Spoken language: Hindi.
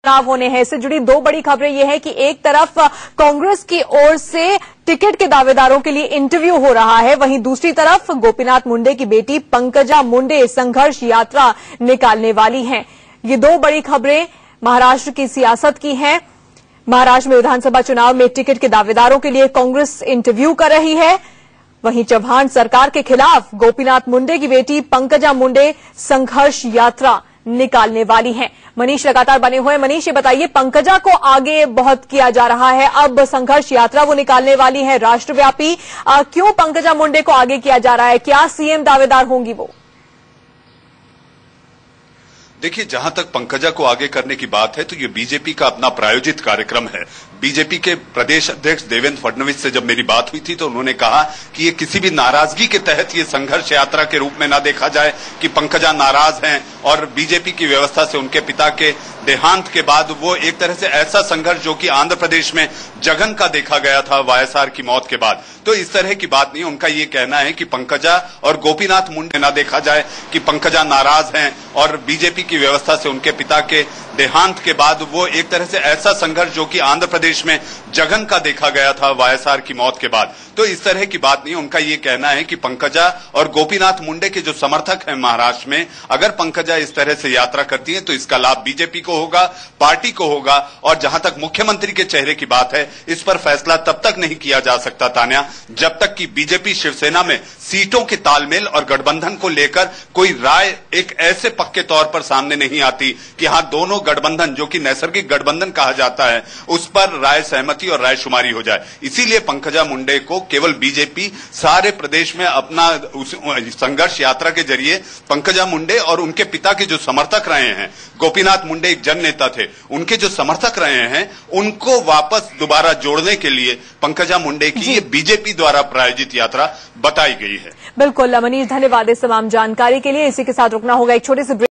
चुनाव होने हैं। इससे जुड़ी दो बड़ी खबरें यह है कि एक तरफ कांग्रेस की ओर से टिकट के दावेदारों के लिए इंटरव्यू हो रहा है, वहीं दूसरी तरफ गोपीनाथ मुंडे की बेटी पंकजा मुंडे संघर्ष यात्रा निकालने वाली हैं। ये दो बड़ी खबरें महाराष्ट्र की सियासत की हैं। महाराष्ट्र में विधानसभा चुनाव में टिकट के दावेदारों के लिए कांग्रेस इंटरव्यू कर रही है, वहीं चौहान सरकार के खिलाफ गोपीनाथ मुंडे की बेटी पंकजा मुंडे संघर्ष यात्रा निकालने वाली हैं। मनीष लगातार बने हुए हैं। मनीष, ये बताइए, पंकजा को आगे बहुत किया जा रहा है, अब संघर्ष यात्रा वो निकालने वाली है राष्ट्रव्यापी। क्यों पंकजा मुंडे को आगे किया जा रहा है? क्या सीएम दावेदार होंगी वो? देखिए, जहां तक पंकजा को आगे करने की बात है तो ये बीजेपी का अपना प्रायोजित कार्यक्रम है। बीजेपी के प्रदेश अध्यक्ष देवेंद्र फडणवीस से जब मेरी बात हुई थी तो उन्होंने कहा कि ये किसी भी नाराजगी के तहत ये संघर्ष यात्रा के रूप में ना देखा जाए कि पंकजा नाराज हैं और बीजेपी की व्यवस्था से उनके पिता के देहांत के बाद वो एक तरह से ऐसा संघर्ष जो कि आंध्र प्रदेश में जगन का देखा गया था वायएसआर की मौत के बाद, तो इस तरह की बात नहीं। उनका ये कहना है कि पंकजा और गोपीनाथ मुंडे ना देखा जाए कि पंकजा नाराज हैं और बीजेपी की व्यवस्था से उनके पिता के देहांत के बाद वो एक तरह से ऐसा संघर्ष जो कि आंध्र प्रदेश में जगन का देखा गया था वायएसआर की मौत के बाद, तो इस तरह की बात नहीं। उनका ये कहना है कि पंकजा और गोपीनाथ मुंडे के जो समर्थक हैं महाराष्ट्र में, अगर पंकजा इस तरह से यात्रा करती है तो इसका लाभ बीजेपी को होगा, पार्टी को होगा। और जहां तक मुख्यमंत्री के चेहरे की बात है, इस पर फैसला तब तक नहीं किया जा सकता तान्या, जब तक कि बीजेपी शिवसेना में सीटों के तालमेल और गठबंधन को लेकर कोई राय एक ऐसे पक्के तौर पर सामने नहीं आती कि हाँ, दोनों गठबंधन जो कि नैसर्गिक गठबंधन कहा जाता है उस पर राय सहमति और रायशुमारी हो जाए। इसीलिए पंकजा मुंडे को केवल बीजेपी सारे प्रदेश में अपना संघर्ष यात्रा के जरिए पंकजा मुंडे और उनके पिता के जो समर्थक रहे हैं, गोपीनाथ मुंडे एक जन नेता थे, उनके जो समर्थक रहे हैं उनको वापस दोबारा जोड़ने के लिए पंकजा मुंडे की ये बीजेपी द्वारा प्रायोजित यात्रा बताई गई है। बिल्कुल मनीष, धन्यवाद इस तमाम जानकारी के लिए। इसी के साथ रुकना होगा एक छोटे से